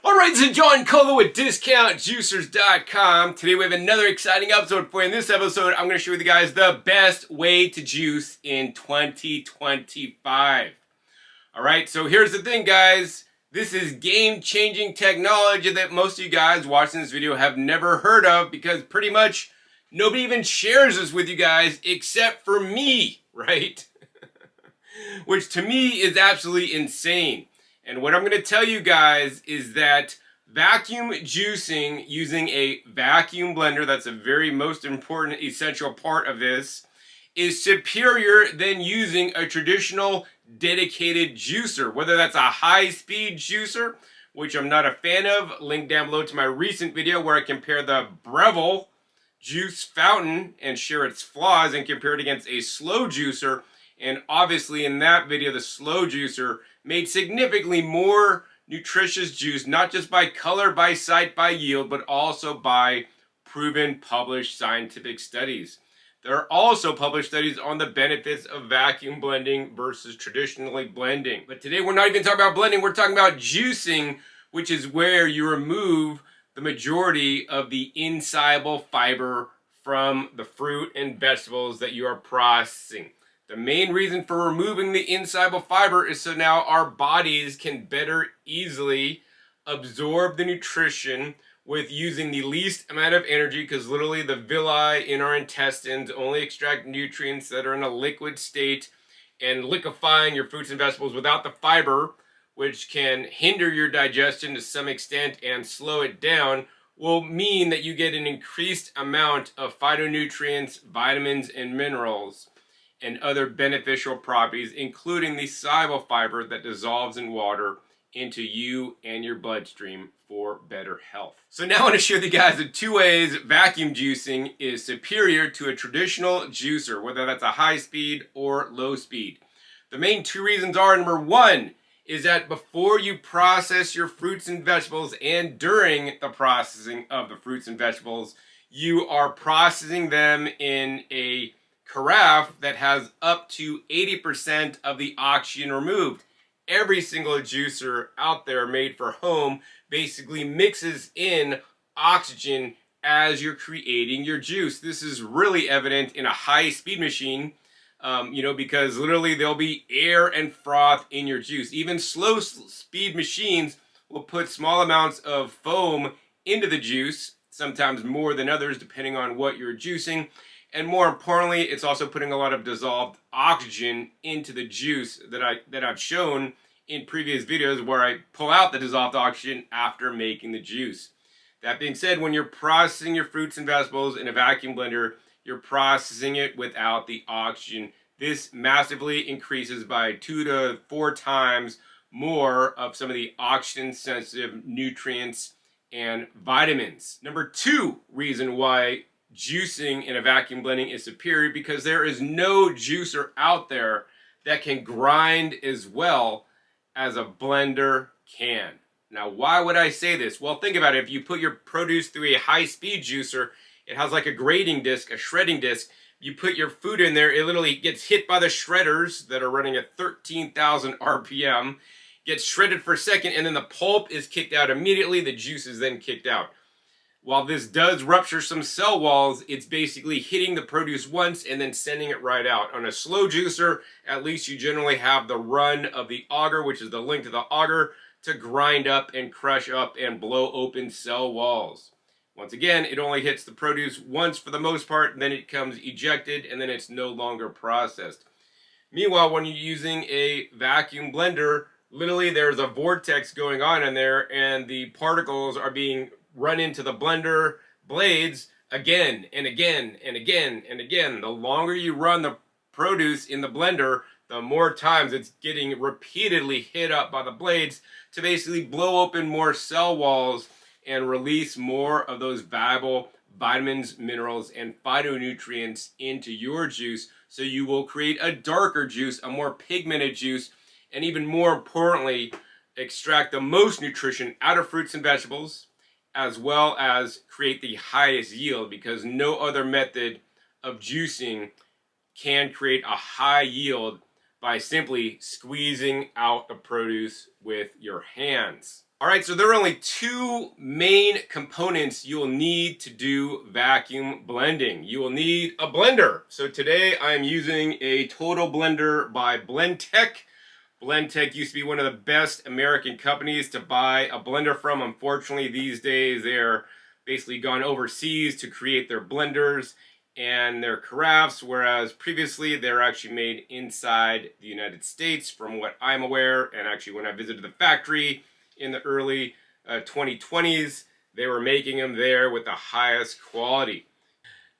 Alright, so John Colo with DiscountJuicers.com. Today we have another exciting episode for you. In this episode, I'm going to show you guys the best way to juice in 2025. Alright, so here's the thing, guys. This is game-changing technology that most of you guys watching this video have never heard of, because pretty much nobody even shares this with you guys except for me, right? Which to me is absolutely insane. And what I'm going to tell you guys is that vacuum juicing using a vacuum blender, that's a very most important essential part of this, is superior than using a traditional dedicated juicer. Whether that's a high-speed juicer, which I'm not a fan of, link down below to my recent video where I compare the Breville juice fountain and share its flaws and compare it against a slow juicer. And obviously in that video, the slow juicer made significantly more nutritious juice, not just by color, by sight, by yield, but also by proven published scientific studies. There are also published studies on the benefits of vacuum blending versus traditionally blending. But today we're not even talking about blending, we're talking about juicing, which is where you remove the majority of the insoluble fiber from the fruit and vegetables that you are processing. The main reason for removing the insoluble fiber is so now our bodies can better easily absorb the nutrition with using the least amount of energy, because literally the villi in our intestines only extract nutrients that are in a liquid state, and liquefying your fruits and vegetables without the fiber, which can hinder your digestion to some extent and slow it down, will mean that you get an increased amount of phytonutrients, vitamins, and minerals, and other beneficial properties, including the soluble fiber that dissolves in water into you and your bloodstream for better health. So now I want to show you guys the two ways vacuum juicing is superior to a traditional juicer, whether that's a high speed or low speed. The main two reasons are, number one, is that before you process your fruits and vegetables and during the processing of the fruits and vegetables, you are processing them in a carafe that has up to 80% of the oxygen removed. Every single juicer out there made for home basically mixes in oxygen as you're creating your juice. This is really evident in a high-speed machine, because literally there'll be air and froth in your juice. Even slow-speed machines will put small amounts of foam into the juice, sometimes more than others depending on what you're juicing. And more importantly, it's also putting a lot of dissolved oxygen into the juice that I've shown in previous videos, where I pull out the dissolved oxygen after making the juice. That being said, when you're processing your fruits and vegetables in a vacuum blender, you're processing it without the oxygen. This massively increases by 2 to 4 times more of some of the oxygen-sensitive nutrients and vitamins. Number two reason why juicing in a vacuum blending is superior, because there is no juicer out there that can grind as well as a blender can. Now, why would I say this? Well, think about it. If you put your produce through a high-speed juicer, it has like a grading disc, a shredding disc. You put your food in there, it literally gets hit by the shredders that are running at 13,000 RPM, gets shredded for a second, and then the pulp is kicked out immediately. The juice is then kicked out. While this does rupture some cell walls, it's basically hitting the produce once and then sending it right out. On a slow juicer, at least you generally have the run of the auger, which is the link to the auger, to grind up and crush up and blow open cell walls. Once again, it only hits the produce once for the most part, and then it comes ejected, and then it's no longer processed. Meanwhile, when you're using a vacuum blender, literally there's a vortex going on in there, and the particles are being run into the blender blades again and again and again and again. The longer you run the produce in the blender, the more times it's getting repeatedly hit up by the blades to basically blow open more cell walls and release more of those valuable vitamins, minerals, and phytonutrients into your juice, so you will create a darker juice, a more pigmented juice, and even more importantly, extract the most nutrition out of fruits and vegetables as well as create the highest yield, because no other method of juicing can create a high yield by simply squeezing out the produce with your hands. All right, so there are only two main components you'll need to do vacuum blending. You will need a blender. So today I'm using a Total Blender by Blendtec. Blendtec used to be one of the best American companies to buy a blender from. Unfortunately, these days they're basically gone overseas to create their blenders and their carafes, whereas previously they're actually made inside the United States, from what I'm aware. And actually, when I visited the factory in the early 2020s, they were making them there with the highest quality.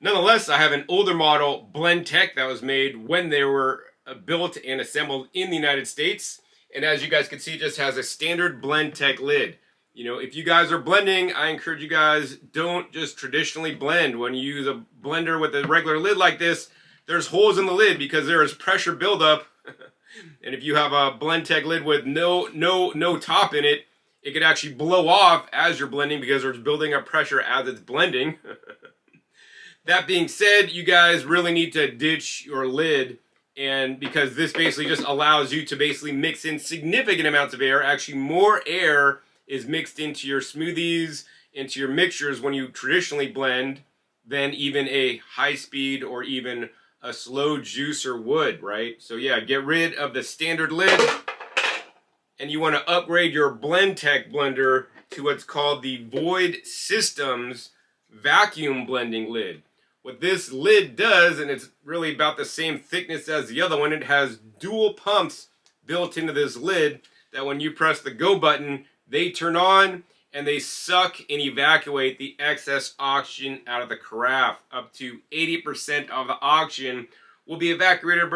Nonetheless, I have an older model Blendtec that was made when they were built and assembled in the United States. And as you guys can see, it just has a standard Blendtec lid. You know, if you guys are blending, I encourage you guys, don't just traditionally blend. When you use a blender with a regular lid like this, there's holes in the lid because there is pressure buildup. And if you have a Blendtec lid with no top in it, it could actually blow off as you're blending because there's building up pressure as it's blending. That being said, you guys really need to ditch your lid, and because this basically just allows you to basically mix in significant amounts of air. Actually, more air is mixed into your smoothies, into your mixtures when you traditionally blend than even a high speed or even a slow juicer would, right? So yeah, get rid of the standard lid, and you want to upgrade your Blendtec blender to what's called the Void Systems vacuum blending lid. What this lid does, and it's really about the same thickness as the other one, it has dual pumps built into this lid that when you press the go button, they turn on and they suck and evacuate the excess oxygen out of the carafe. Up to 80% of the oxygen will be evacuated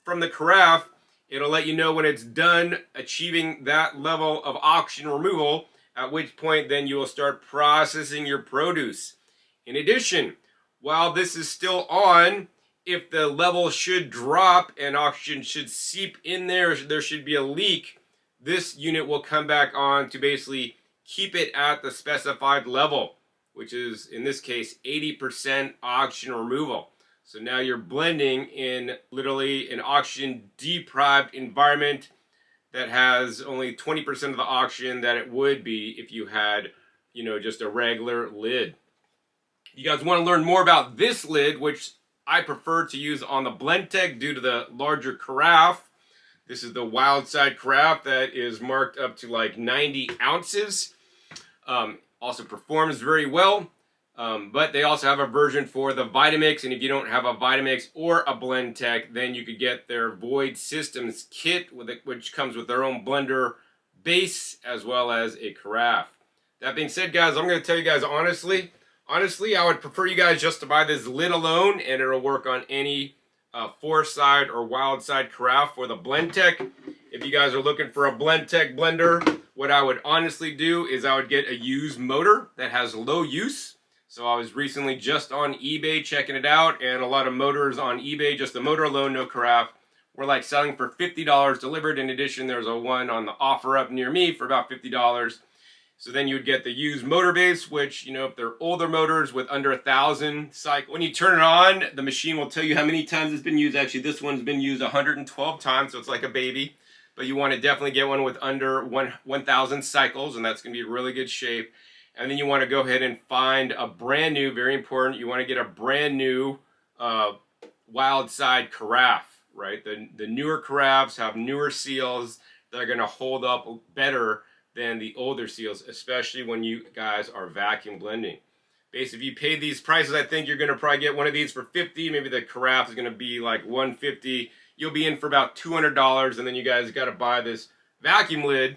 from the carafe. It'll let you know when it's done achieving that level of oxygen removal, at which point then you will start processing your produce. In addition, while this is still on, if the level should drop and oxygen should seep in there should be a leak, this unit will come back on to basically keep it at the specified level, which is, in this case, 80% oxygen removal. So now you're blending in literally an oxygen deprived environment that has only 20% of the oxygen that it would be if you had, you know, just a regular lid. You guys want to learn more about this lid, which I prefer to use on the Blendtec due to the larger carafe. This is the wild side carafe that is marked up to like 90 ounces. Also performs very well. But they also have a version for the Vitamix, and if you don't have a Vitamix or a Blendtec, then you could get their Void Systems kit, which comes with their own blender base as well as a carafe. That being said, guys, I'm going to tell you guys honestly, I would prefer you guys just to buy this lid alone, and it'll work on any four-side or wild side carafe for the Blendtec. If you guys are looking for a Blendtec blender, what I would honestly do is I would get a used motor that has low use. So I was recently just on eBay checking it out, and a lot of motors on eBay, just the motor alone, no carafe, were like selling for $50 delivered. In addition, there's a one on the offer up near me for about $50. So then you would get the used motor base, which, you know, if they're older motors with under 1,000 cycles, when you turn it on, the machine will tell you how many times it's been used. Actually, this one's been used 112 times, so it's like a baby. But you want to definitely get one with under 1,000 cycles, and that's going to be really good shape. And then you want to go ahead and find a brand new, very important, you want to get a brand new wild side carafe, right? The newer carafes have newer seals that are going to hold up better than the older seals, especially when you guys are vacuum blending. Basically, if you pay these prices, I think you're going to probably get one of these for $50. Maybe the carafe is going to be like $150. You'll be in for about $200, and then you guys got to buy this vacuum lid,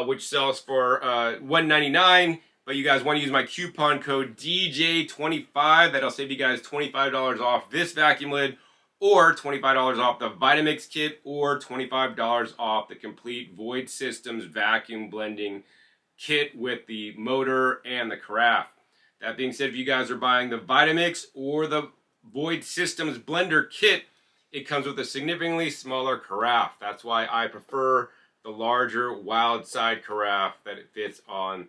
which sells for $199. But you guys want to use my coupon code DJ25. That'll save you guys $25 off this vacuum lid, or $25 off the Vitamix kit, or $25 off the complete Void Systems vacuum blending kit with the motor and the carafe. That being said, if you guys are buying the Vitamix or the Void Systems blender kit, it comes with a significantly smaller carafe. That's why I prefer the larger wild side carafe that it fits on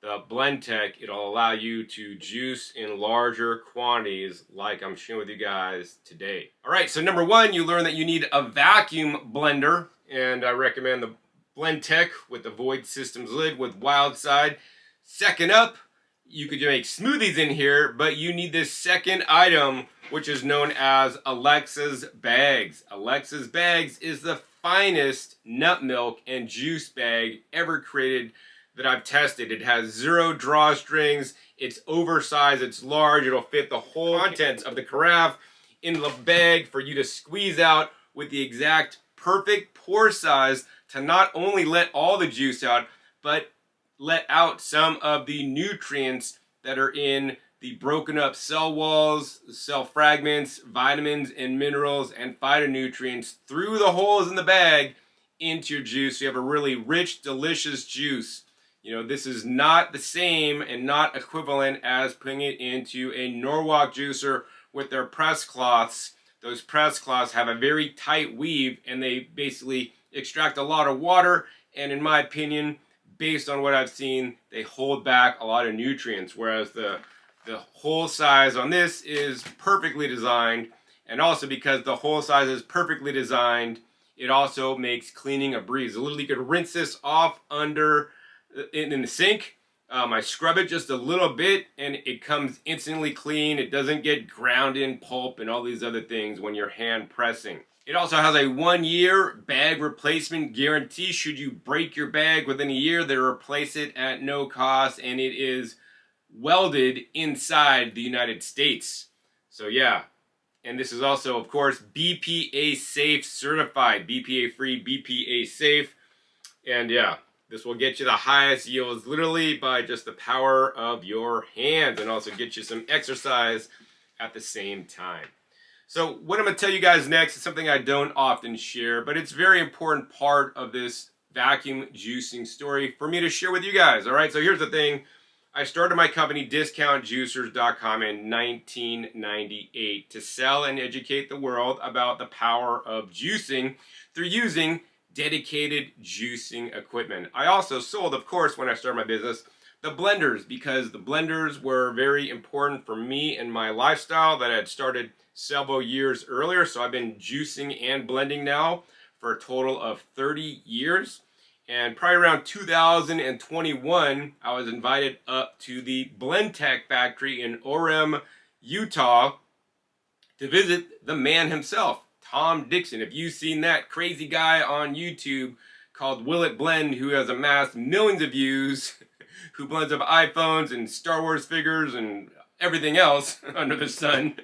the Blendtec, it'll allow you to juice in larger quantities like I'm sharing with you guys today. All right, so number one, you learn that you need a vacuum blender, and I recommend the Blendtec with the Void Systems lid with wild side. Second up, you could make smoothies in here, but you need this second item, which is known as Alexa's Bags. Alexa's Bags is the finest nut milk and juice bag ever created that I've tested. It has 0 drawstrings, it's oversized, it's large, it'll fit the whole contents of the carafe in the bag for you to squeeze out with the exact perfect pour size to not only let all the juice out, but let out some of the nutrients that are in the broken up cell walls, cell fragments, vitamins and minerals and phytonutrients through the holes in the bag into your juice. So you have a really rich, delicious juice. You know, this is not the same and not equivalent as putting it into a Norwalk juicer with their press cloths. Those press cloths have a very tight weave and they basically extract a lot of water, and in my opinion, based on what I've seen, they hold back a lot of nutrients, whereas the hole size on this is perfectly designed, and also because the hole size is perfectly designed, it also makes cleaning a breeze. Literally, you could rinse this off under in the sink. I scrub it just a little bit and it comes instantly clean. It doesn't get ground in pulp and all these other things when you're hand pressing. It also has a 1-year bag replacement guarantee. Should you break your bag within a year, they replace it at no cost, and it is welded inside the United States. So yeah, and this is also, of course, BPA safe certified, BPA free, BPA safe, and yeah, this will get you the highest yields literally by just the power of your hands, and also get you some exercise at the same time. So what I'm going to tell you guys next is something I don't often share, but it's a very important part of this vacuum juicing story for me to share with you guys. All right, so here's the thing. I started my company DiscountJuicers.com in 1998 to sell and educate the world about the power of juicing through using dedicated juicing equipment. I also sold, of course, when I started my business, the blenders, because the blenders were very important for me and my lifestyle that I had started several years earlier. So I've been juicing and blending now for a total of 30 years. And probably around 2021, I was invited up to the Blendtec factory in Orem, Utah, to visit the man himself, Tom Dixon. If you've seen that crazy guy on YouTube called Will It Blend, who has amassed millions of views, who blends up iPhones and Star Wars figures and everything else under the sun.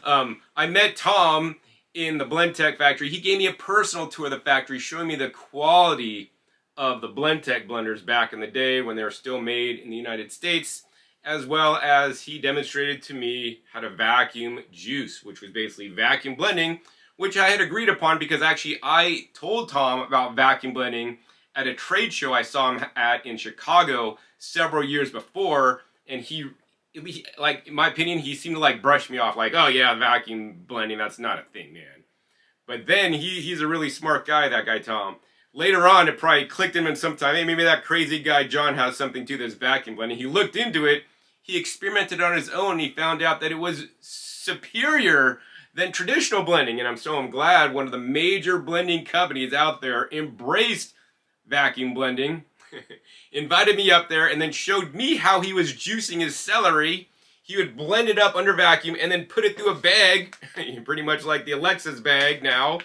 I met Tom in the Blendtec factory. He gave me a personal tour of the factory, showing me the quality of the Blendtec blenders back in the day when they were still made in the United States, as well as he demonstrated to me how to vacuum juice, which was basically vacuum blending, which I had agreed upon because actually I told Tom about vacuum blending at a trade show I saw him at in Chicago several years before, and he, like, in my opinion, he seemed to like brush me off like, oh yeah, vacuum blending, that's not a thing, man. But then he's a really smart guy, that guy Tom. Later on, it probably clicked him in some time, hey, maybe that crazy guy John has something to this vacuum blending. He looked into it, he experimented on his own, and he found out that it was superior than traditional blending. And I'm glad one of the major blending companies out there embraced vacuum blending, invited me up there, and then showed me how he was juicing his celery. He would blend it up under vacuum and then put it through a bag, pretty much like the Alexa's bag now,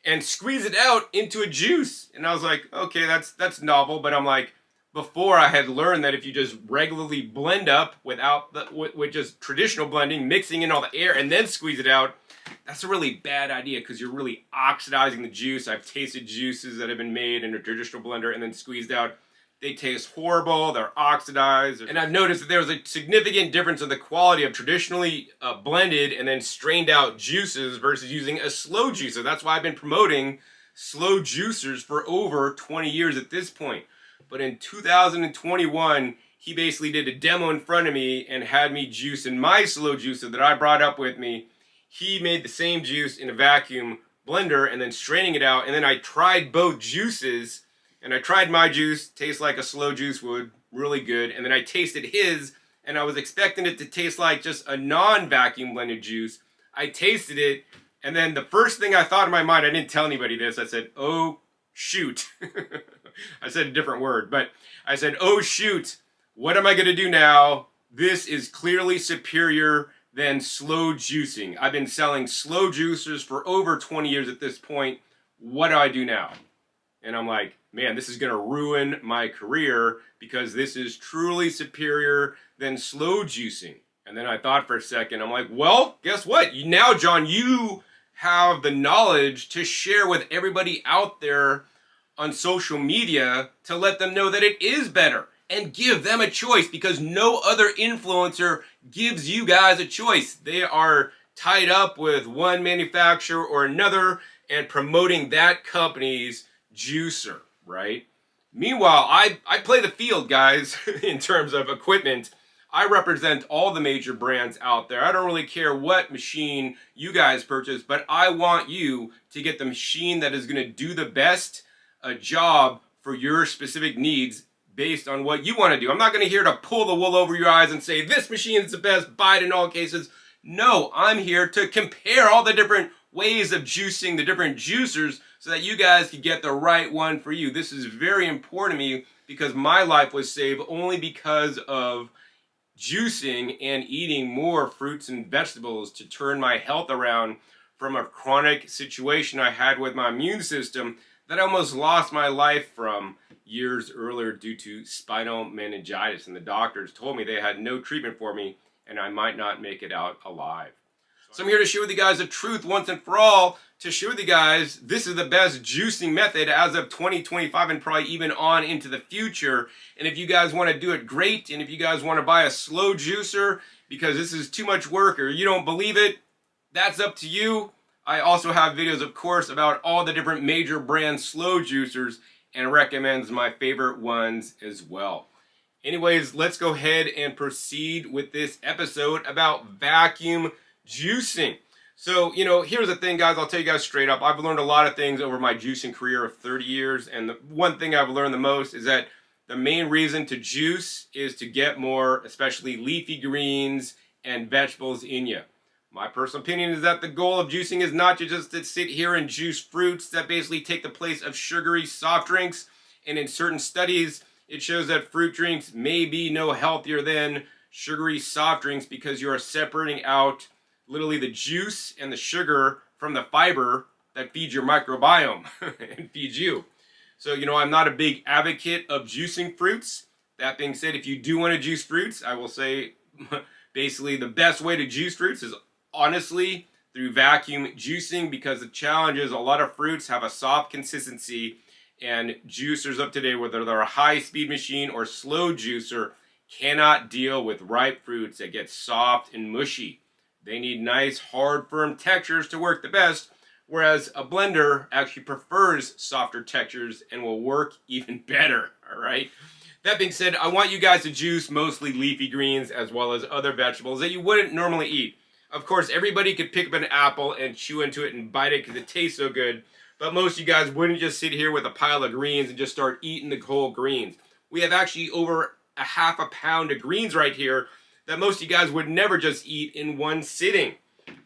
and squeeze it out into a juice. And I was like, okay, that's novel, but I'm like, before I had learned that if you just regularly blend up with just traditional blending, mixing in all the air and then squeeze it out, that's a really bad idea because you're really oxidizing the juice. I've tasted juices that have been made in a traditional blender and then squeezed out. They taste horrible, they're oxidized. And I've noticed that there was a significant difference in the quality of traditionally blended and then strained out juices versus using a slow juicer. That's why I've been promoting slow juicers for over 20 years at this point. But in 2021, he basically did a demo in front of me and had me juice in my slow juicer that I brought up with me. He made the same juice in a vacuum blender and then straining it out. And then I tried both juices, and I tried my juice, tastes like a slow juice would, really good. And then I tasted his, and I was expecting it to taste like just a non-vacuum blended juice. I tasted it, and then the first thing I thought in my mind, I didn't tell anybody this, I said, oh, shoot. I said a different word, but I said, oh, shoot, what am I going to do now? This is clearly superior than slow juicing. I've been selling slow juicers for over 20 years at this point. What do I do now? And I'm like, man, this is going to ruin my career because this is truly superior than slow juicing. And then I thought for a second, I'm like, well, guess what? Now, John, you have the knowledge to share with everybody out there on social media to let them know that it is better and give them a choice, because no other influencer gives you guys a choice. They are tied up with one manufacturer or another and promoting that company's juicer, right? Meanwhile, I play the field, guys, in terms of equipment. I represent all the major brands out there. I don't really care what machine you guys purchase, but I want you to get the machine that is going to do the best job for your specific needs based on what you want to do. I'm not going to here to pull the wool over your eyes and say, this machine is the best, buy it in all cases. No, I'm here to compare all the different ways of juicing, the different juicers, so that you guys can get the right one for you. This is very important to me because my life was saved only because of juicing and eating more fruits and vegetables to turn my health around from a chronic situation I had with my immune system that I almost lost my life from years earlier due to spinal meningitis. And the doctors told me they had no treatment for me and I might not make it out alive. So I'm here to share with you guys the truth once and for all, to share with you guys this is the best juicing method as of 2025 and probably even on into the future. And if you guys want to do it, great. And if you guys want to buy a slow juicer because this is too much work or you don't believe it, that's up to you. I also have videos, of course, about all the different major brand slow juicers and recommends my favorite ones as well. Anyways, let's go ahead and proceed with this episode about vacuum juicing. So, here's the thing, guys. I'll tell you guys straight up. I've learned a lot of things over my juicing career of 30 years. And the one thing I've learned the most is that the main reason to juice is to get more, especially leafy greens and vegetables in you. My personal opinion is that the goal of juicing is not just to sit here and juice fruits that basically take the place of sugary soft drinks. And in certain studies, it shows that fruit drinks may be no healthier than sugary soft drinks because you are separating out literally the juice and the sugar from the fiber that feeds your microbiome and feeds you. So, I'm not a big advocate of juicing fruits. That being said, if you do want to juice fruits, I will say basically the best way to juice fruits is honestly through vacuum juicing, because the challenge is a lot of fruits have a soft consistency and juicers of today, whether they're a high-speed machine or slow juicer, cannot deal with ripe fruits that get soft and mushy. They need nice, hard, firm textures to work the best, whereas a blender actually prefers softer textures and will work even better, all right? That being said, I want you guys to juice mostly leafy greens as well as other vegetables that you wouldn't normally eat. Of course, everybody could pick up an apple and chew into it and bite it because it tastes so good, but most of you guys wouldn't just sit here with a pile of greens and just start eating the whole greens. We have actually over a half a pound of greens right here that most of you guys would never just eat in one sitting.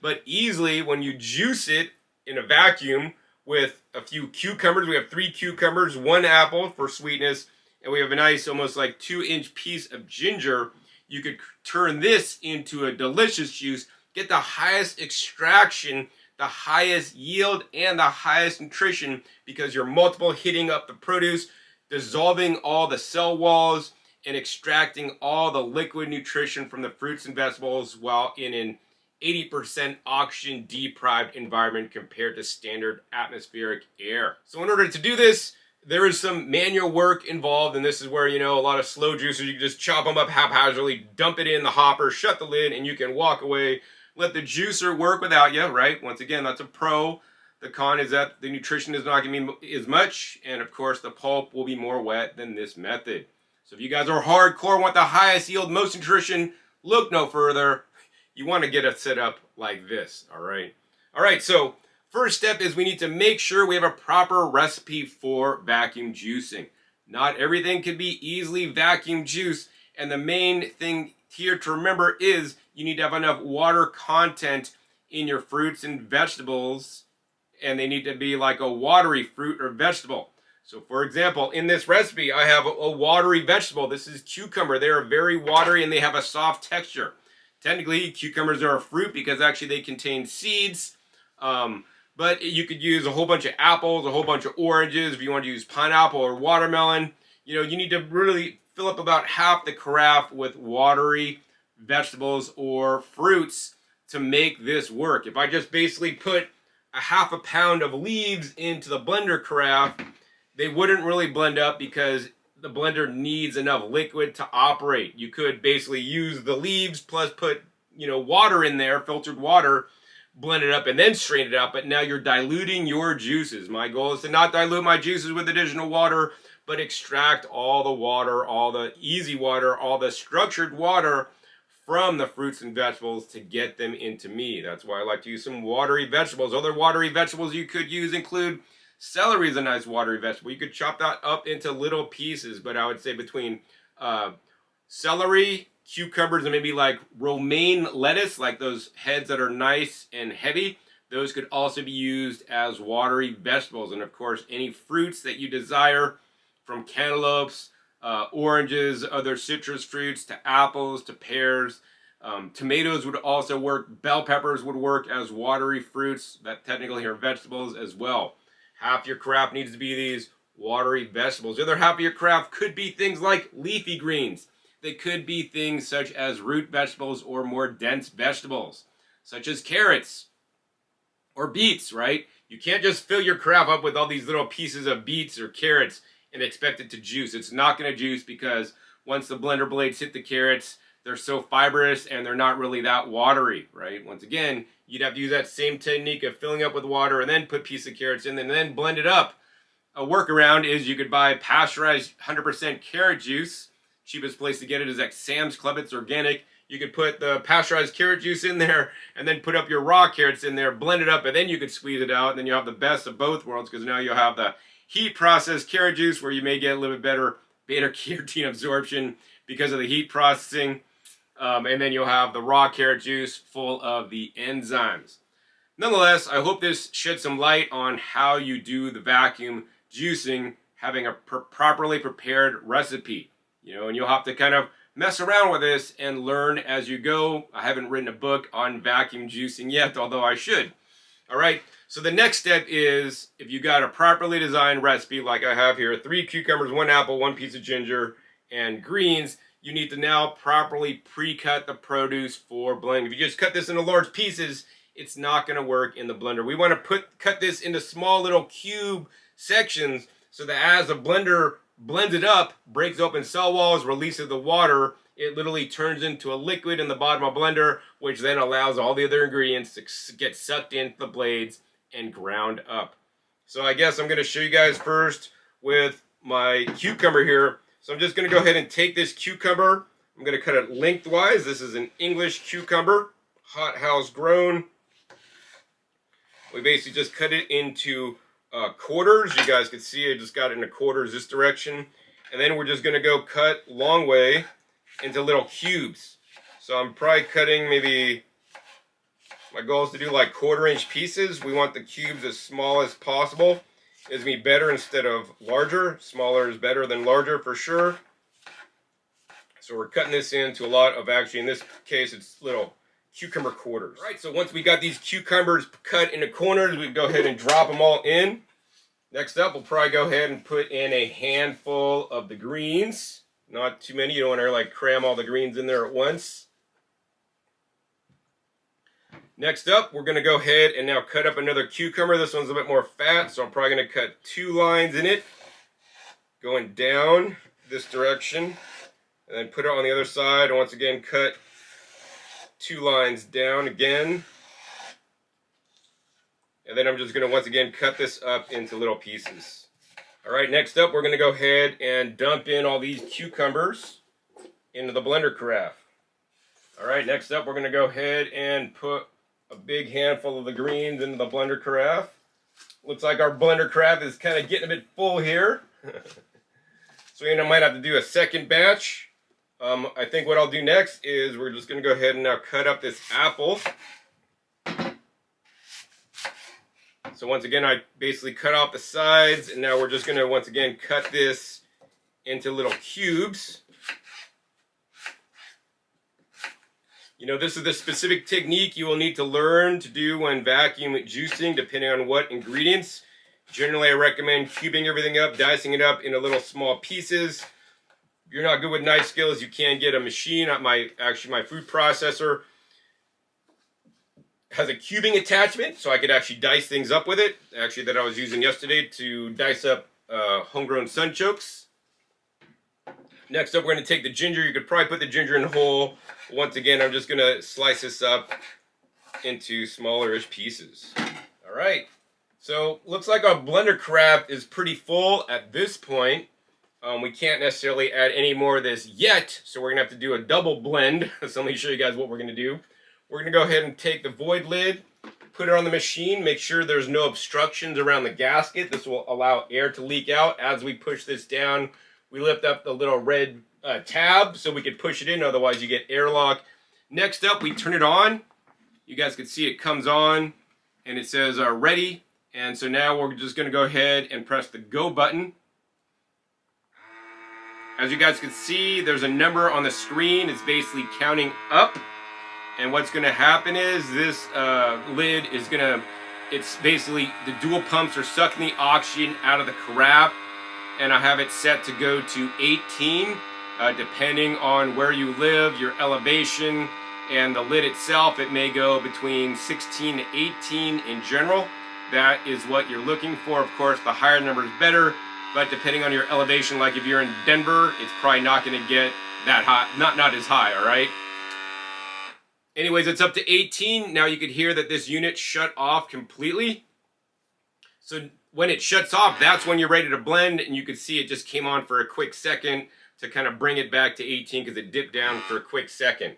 But easily, when you juice it in a vacuum with a few cucumbers, we have 3 cucumbers, 1 apple for sweetness, and we have a nice almost like 2-inch piece of ginger, you could turn this into a delicious juice, get the highest extraction, the highest yield, and the highest nutrition because you're multiple hitting up the produce, dissolving all the cell walls, and extracting all the liquid nutrition from the fruits and vegetables while in an 80% oxygen deprived environment compared to standard atmospheric air. So in order to do this, there is some manual work involved, and this is where, a lot of slow juicers, you can just chop them up haphazardly, dump it in the hopper, shut the lid, and you can walk away. Let the juicer work without you, right? Once again, that's a pro. The con is that the nutrition is not going to be as much, and of course, the pulp will be more wet than this method. So if you guys are hardcore, want the highest yield, most nutrition, look no further. You want to get it set up like this, all right? All right, so first step is we need to make sure we have a proper recipe for vacuum juicing. Not everything can be easily vacuum juiced, and the main thing here to remember is you need to have enough water content in your fruits and vegetables, and they need to be like a watery fruit or vegetable. So for example, in this recipe, I have a watery vegetable. This is cucumber. They are very watery and they have a soft texture. Technically, cucumbers are a fruit because actually they contain seeds. But you could use a whole bunch of apples, a whole bunch of oranges. If you want to use pineapple or watermelon, you know, you need to really fill up about half the carafe with watery vegetables or fruits to make this work. If I just basically put a half a pound of leaves into the blender carafe, they wouldn't really blend up because the blender needs enough liquid to operate. You could basically use the leaves plus put, you know, water in there, filtered water, blend it up and then strain it out, but now you're diluting your juices. My goal is to not dilute my juices with additional water, but extract all the water, all the easy water, all the structured water from the fruits and vegetables to get them into me. That's why I like to use some watery vegetables. Other watery vegetables you could use include celery is a nice watery vegetable. You could chop that up into little pieces, but I would say between celery, cucumbers, and maybe like romaine lettuce, like those heads that are nice and heavy, those could also be used as watery vegetables. And of course, any fruits that you desire, from cantaloupes, oranges, other citrus fruits, to apples, to pears. Tomatoes would also work. Bell peppers would work as watery fruits that technically are vegetables as well. Half your carafe needs to be these watery vegetables. The other half of your carafe could be things like leafy greens. They could be things such as root vegetables or more dense vegetables, such as carrots or beets, right? You can't just fill your carafe up with all these little pieces of beets or carrots and expect it to juice. It's not going to juice because once the blender blades hit the carrots, they're so fibrous and they're not really that watery, right? Once again, you'd have to use that same technique of filling up with water and then put pieces of carrots in and then blend it up. A workaround is you could buy pasteurized 100% carrot juice. Cheapest place to get it is at Sam's Club. It's organic. You could put the pasteurized carrot juice in there and then put up your raw carrots in there, blend it up, and then you could squeeze it out. And then you'll have the best of both worlds because now you'll have the heat processed carrot juice where you may get a little bit better beta-carotene absorption because of the heat processing. And then you'll have the raw carrot juice full of the enzymes. Nonetheless, I hope this shed some light on how you do the vacuum juicing, having a properly prepared recipe. You know, and you'll have to kind of mess around with this and learn as you go. I haven't written a book on vacuum juicing yet, although I should. All right, so the next step is, if you got a properly designed recipe like I have here, 3 cucumbers, 1 apple, 1 piece of ginger, and greens, you need to now properly pre-cut the produce for blending. If you just cut this into large pieces, it's not going to work in the blender. We want to cut this into small little cube sections so that as the blender blends it up, breaks open cell walls, releases the water, it literally turns into a liquid in the bottom of a blender, which then allows all the other ingredients to get sucked into the blades and ground up. So I guess I'm going to show you guys first with my cucumber here. So I'm just going to go ahead and take this cucumber. I'm going to cut it lengthwise. This is an English cucumber, hothouse grown. We basically just cut it into quarters. You guys can see I just got it into quarters this direction. And then we're just going to go cut long way into little cubes. So I'm probably cutting maybe, my goal is to do like 1/4 inch pieces. We want the cubes as small as possible. It's going to be better instead of larger. Smaller is better than larger for sure. So we're cutting this into a lot of, actually in this case, it's little cucumber quarters. All right, so once we got these cucumbers cut into corners, we go ahead and drop them all in. Next up, we'll probably go ahead and put in a handful of the greens. Not too many. You don't want to like cram all the greens in there at once. Next up, we're going to go ahead and now cut up another cucumber. This one's a bit more fat, so I'm probably going to cut 2 lines in it, going down this direction, and then put it on the other side, and once again cut 2 lines down again. And then I'm just going to once again cut this up into little pieces. Alright, next up we're going to go ahead and dump in all these cucumbers into the blender carafe. Alright, next up we're going to go ahead and put a big handful of the greens into the blender carafe. Looks like our blender carafe is kind of getting a bit full here. So I might have to do a second batch. I think what I'll do next is we're just going to go ahead and now cut up this apple. So once again, I basically cut off the sides, and now we're just going to once again cut this into little cubes. You know, this is the specific technique you will need to learn to do when vacuum juicing, depending on what ingredients. Generally, I recommend cubing everything up, dicing it up into little small pieces. If you're not good with knife skills, you can get a machine. My food processor has a cubing attachment, so I could actually dice things up with it. Actually, that I was using yesterday to dice up homegrown sunchokes. Next up, we're going to take the ginger. You could probably put the ginger in whole. Once again, I'm just going to slice this up into smaller-ish pieces. All right. So, looks like our blender carafe is pretty full at this point. We can't necessarily add any more of this yet, so we're going to have to do a double blend. So let me show you guys what we're going to do. We're going to go ahead and take the void lid, put it on the machine, make sure there's no obstructions around the gasket. This will allow air to leak out. As we push this down, we lift up the little red tab so we could push it in, otherwise you get airlock. Next up, we turn it on. You guys can see it comes on and it says ready. And so now we're just going to go ahead and press the go button. As you guys can see, there's a number on the screen. It's basically counting up. And what's going to happen is this lid is going to, it's basically the dual pumps are sucking the oxygen out of the carafe. And I have it set to go to 18, depending on where you live, your elevation, and the lid itself. It may go between 16 to 18 in general. That is what you're looking for. Of course, the higher number is better, but depending on your elevation, like if you're in Denver, it's probably not going to get that high, not as high, all right? Anyways, it's up to 18. Now you could hear that this unit shut off completely. So when it shuts off, that's when you're ready to blend, and you can see it just came on for a quick second to kind of bring it back to 18 because it dipped down for a quick second.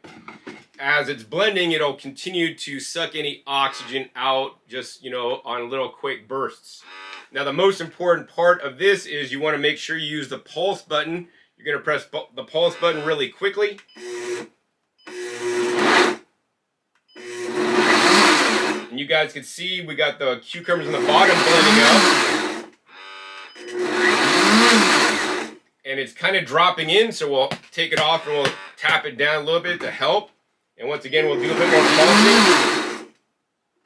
As it's blending, it'll continue to suck any oxygen out just, you know, on little quick bursts. Now, the most important part of this is you want to make sure you use the pulse button. You're going to press the pulse button really quickly. And you guys can see we got the cucumbers in the bottom blending up. And it's kind of dropping in, so we'll take it off and we'll tap it down a little bit to help. And once again, we'll do a bit more pulsing.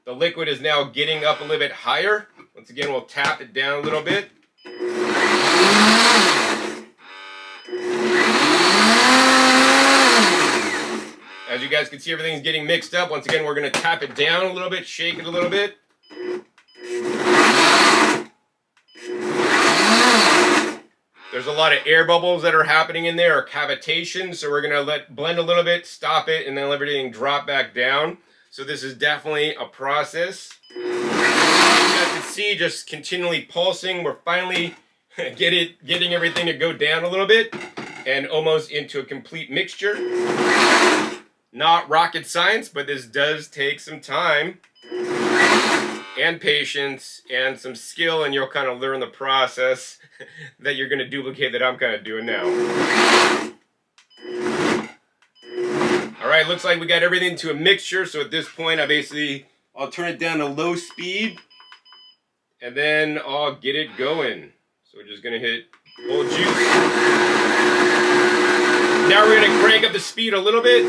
The liquid is now getting up a little bit higher. Once again, we'll tap it down a little bit. As you guys can see, everything's getting mixed up. Once again, we're going to tap it down a little bit, shake it a little bit. There's a lot of air bubbles that are happening in there, or cavitation, so we're going to let blend a little bit, stop it, and then let everything drop back down. So this is definitely a process. You guys can see, just continually pulsing. We're finally getting everything to go down a little bit and almost into a complete mixture. Not rocket science, but this does take some time and patience and some skill, and you'll kind of learn the process that you're going to duplicate that I'm kind of doing now. Alright, looks like we got everything to a mixture, so at this point I'll turn it down to low speed and then I'll get it going. So we're just going to hit full juice. Now we're going to crank up the speed a little bit.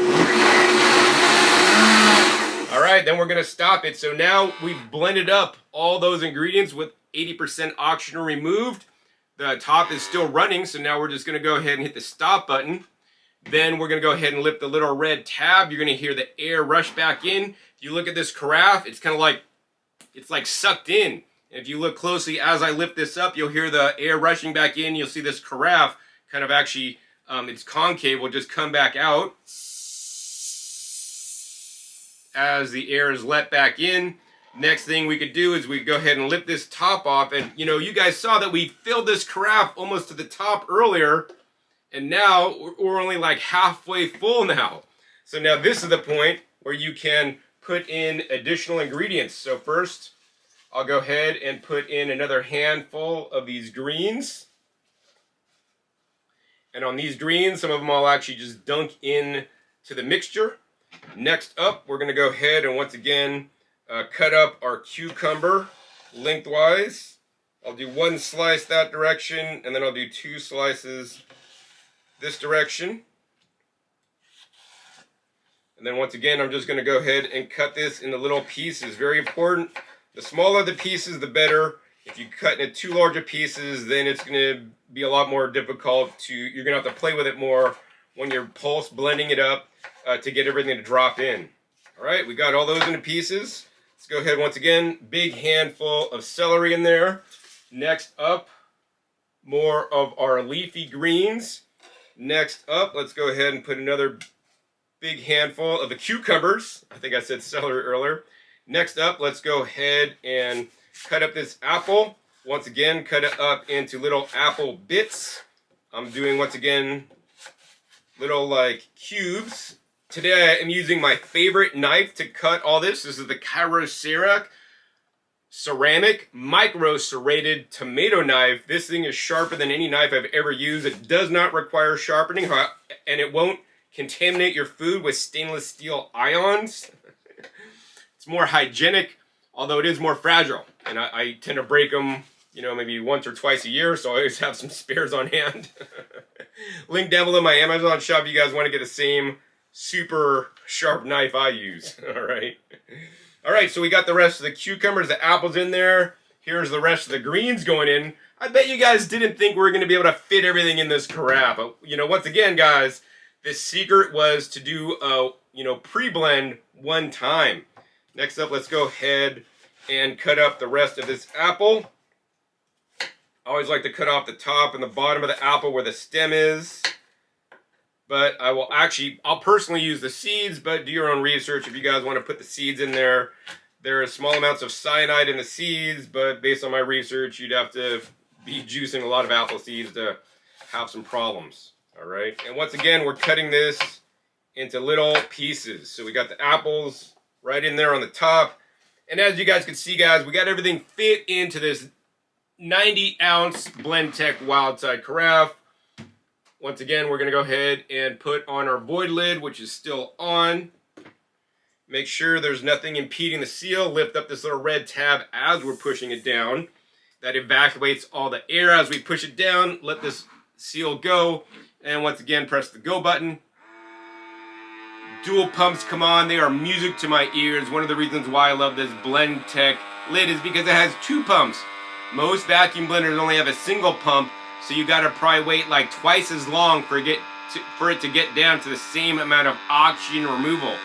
Alright, then we're going to stop it. So now we've blended up all those ingredients with 80% oxygen removed. The top is still running, so now we're just going to go ahead and hit the stop button. Then we're going to go ahead and lift the little red tab. You're going to hear the air rush back in. If you look at this carafe, it's kind of like, it's like sucked in. And if you look closely as I lift this up, you'll hear the air rushing back in. You'll see this carafe kind of actually, its concave will just come back out as the air is let back in. Next thing we could do is we go ahead and lift this top off, and you know, you guys saw that we filled this carafe almost to the top earlier, and now we're only like halfway full now. So now this is the point where you can put in additional ingredients. So first, I'll go ahead and put in another handful of these greens. And on these greens, some of them I'll actually just dunk in to the mixture. Next up, we're going to go ahead and once again cut up our cucumber lengthwise. I'll do one slice that direction, and then I'll do 2 slices this direction. And then once again, I'm just going to go ahead and cut this into little pieces. Very important. The smaller the pieces, the better. If you cut into too large of pieces, then it's going to be a lot more difficult to, you're going to have to play with it more when you're pulse blending it up to get everything to drop in. All right, we got all those into pieces. Let's go ahead once again, big handful of celery in there. Next up, more of our leafy greens. Next up, let's go ahead and put another big handful of the cucumbers. I think I said celery earlier. Next up, let's go ahead and cut up this apple. Once again, cut it up into little apple bits. I'm doing, once again, little like cubes. Today I am using my favorite knife to cut all this. This is the Kyocera ceramic Microserrated tomato knife. This thing is sharper than any knife I've ever used. It does not require sharpening, and it won't contaminate your food with stainless steel ions. It's more hygienic, although it is more fragile. And I tend to break them, you know, maybe once or twice a year, so I always have some spares on hand. Link down below my Amazon shop if you guys want to get the same super sharp knife I use. All right, so we got the rest of the cucumbers, the apples in there. Here's the rest of the greens going in. I bet you guys didn't think we were going to be able to fit everything in this carafe. But, you know, once again, guys, the secret was to do a, pre-blend one time. Next up, let's go ahead and cut up the rest of this apple. I always like to cut off the top and the bottom of the apple where the stem is. But I'll personally use the seeds, but do your own research if you guys want to put the seeds in there. There are small amounts of cyanide in the seeds, but based on my research, you'd have to be juicing a lot of apple seeds to have some problems. All right, and once again, we're cutting this into little pieces. So we got the apples right in there on the top. And as you guys can see, guys, we got everything fit into this 90-ounce Blendtec Wildside carafe. Once again, we're going to go ahead and put on our void lid, which is still on. Make sure there's nothing impeding the seal. Lift up this little red tab as we're pushing it down. That evacuates all the air as we push it down. Let this seal go. And once again, press the go button. Dual pumps come on. They are music to my ears. One of the reasons why I love this Blendtec lid is because it has 2 pumps. Most vacuum blenders only have a single pump. So you gotta probably wait like twice as long for it to get down to the same amount of oxygen removal.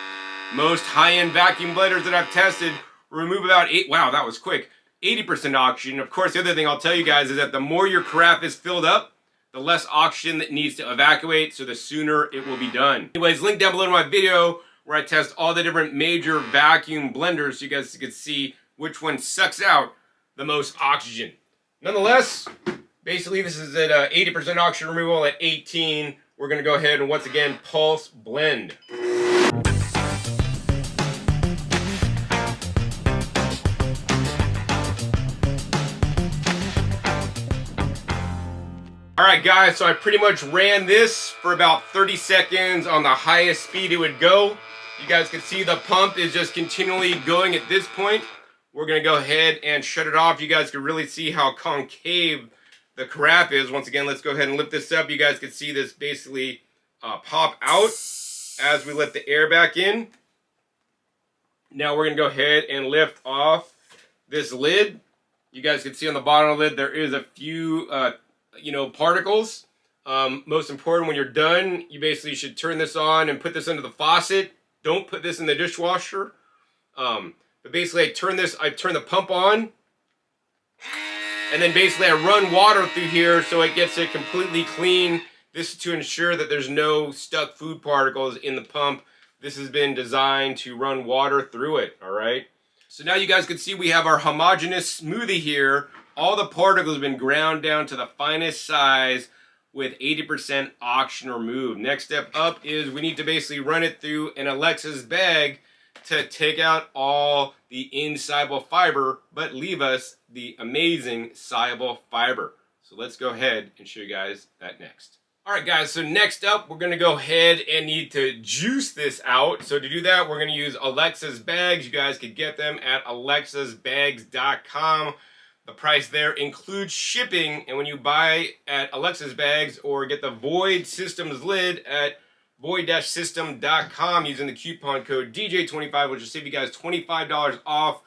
Most high-end vacuum blenders that I've tested remove about 80% oxygen. Of course, the other thing I'll tell you guys is that the more your carafe is filled up, the less oxygen that needs to evacuate, so the sooner it will be done. Anyways, link down below to my video where I test all the different major vacuum blenders so you guys can see which one sucks out the most oxygen. Nonetheless, basically, this is at 80% oxygen removal. At 18, we're going to go ahead and once again pulse blend. Alright guys, so I pretty much ran this for about 30 seconds on the highest speed it would go. You guys can see the pump is just continually going at this point. We're going to go ahead and shut it off. You guys can really see how concave the carafe is. Once again, let's go ahead and lift this up. You guys can see this basically pop out as we let the air back in. Now we're going to go ahead and lift off this lid. You guys can see on the bottom of the lid there is a few particles. Most important, when you're done, you basically should turn this on and put this under the faucet. Don't put this in the dishwasher. But basically I turn the pump on, and then basically I run water through here so it gets it completely clean. This is to ensure that there's no stuck food particles in the pump. This has been designed to run water through it, all right? So now you guys can see we have our homogeneous smoothie here. All the particles have been ground down to the finest size with 80% oxygen removed. Next step up is we need to basically run it through an Alexa's bag to take out all the insoluble fiber, but leave us the amazing soluble fiber. So let's go ahead and show you guys that next. Alright guys, so next up we're going to go ahead and need to juice this out. So to do that we're going to use Alexa's bags. You guys could get them at alexasbags.com. The price there includes shipping, and when you buy at Alexa's Bags or get the Void Systems lid at void-system.com using the coupon code DJ25, which will save you guys $25 off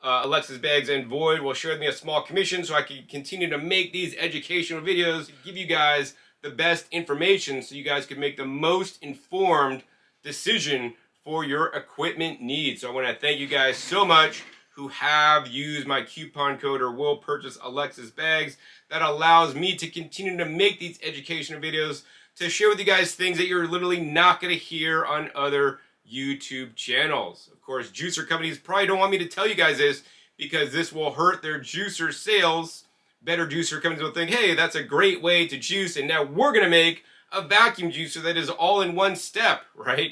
Alexa's Bags and Void, will share with me a small commission so I can continue to make these educational videos to give you guys the best information so you guys can make the most informed decision for your equipment needs. So I want to thank you guys so much who have used my coupon code or will purchase Alexa's Bags. That allows me to continue to make these educational videos to share with you guys things that you're literally not going to hear on other YouTube channels. Of course, juicer companies probably don't want me to tell you guys this because this will hurt their juicer sales. Better juicer companies will think, hey, that's a great way to juice, and now we're going to make a vacuum juicer that is all in one step, right?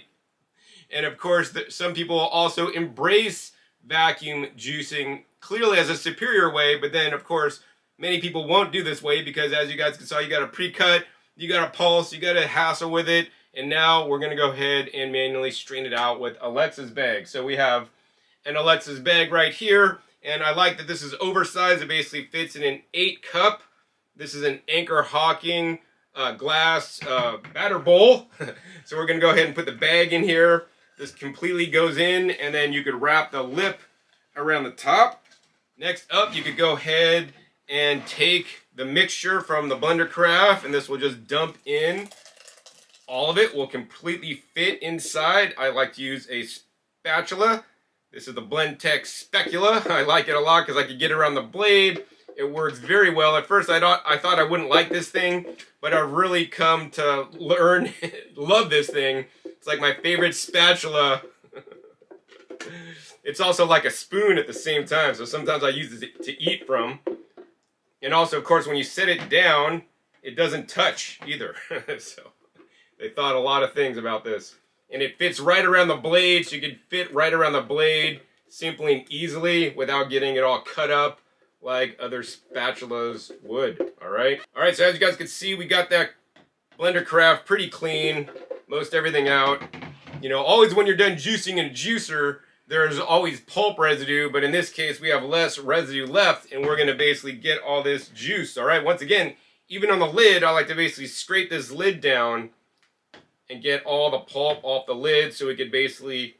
And of course, some people also embrace vacuum juicing clearly as a superior way, but then of course many people won't do this way because, as you guys can see, you got to pre-cut, you got to pulse, you got to hassle with it, and now we're going to go ahead and manually strain it out with Alexa's bag. So we have an Alexa's bag right here, and I like that this is oversized. It basically fits in an 8 cup. This is an Anchor Hawking glass batter bowl. So we're going to go ahead and put the bag in here. This completely goes in, and then you could wrap the lip around the top. Next up, you could go ahead and take the mixture from the blender Carafe, and this will just dump in. All of it will completely fit inside. I like to use a spatula. This is the Blendtec spatula. I like it a lot because I can get it around the blade. It works very well. At first I thought I wouldn't like this thing, but I've really come to learn, love this thing. It's like my favorite spatula. It's also like a spoon at the same time, so sometimes I use it to eat from. And also, of course, when you set it down, it doesn't touch either. So they thought a lot of things about this. And it fits right around the blade, so you can fit right around the blade simply and easily without getting it all cut up like other spatulas would. Alright, so as you guys can see, we got that blender Carafe pretty clean. Most everything out. You know, always when you're done juicing in a juicer, there's always pulp residue, but in this case we have less residue left, and we're going to basically get all this juice. Alright, once again, even on the lid, I like to basically scrape this lid down and get all the pulp off the lid so we could basically